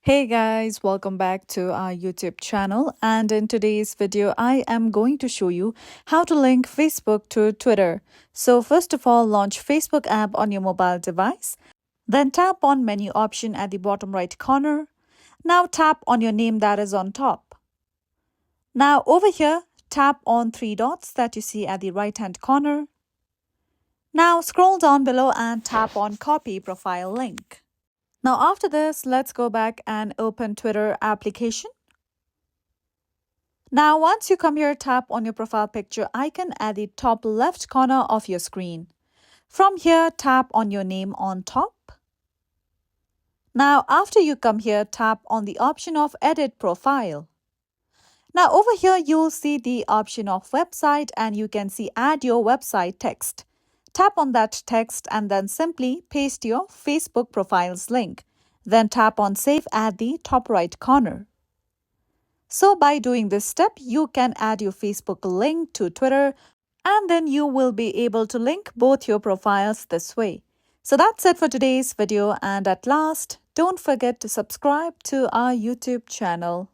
Hey guys, welcome back to our YouTube channel. And in today's video, I am going to show you how to link Facebook to Twitter. So first of all, launch Facebook app on your mobile device. Then tap on menu option at the bottom right corner. Now tap on your name that is on top. Now over here, tap on three dots that you see at the right hand corner. Now scroll down below and tap on copy profile link. Now after this, let's go back and open Twitter application. Now once you come here, tap on your profile picture icon at the top left corner of your screen. From here, tap on your name on top. Now after you come here, tap on the option of edit profile. Now over here, you'll see the option of website and you can see add your website text. Tap on that text and then simply paste your Facebook profile's link. Then tap on save at the top right corner. So by doing this step, you can add your Facebook link to Twitter and then you will be able to link both your profiles this way. So that's it for today's video, and at last, don't forget to subscribe to our YouTube channel.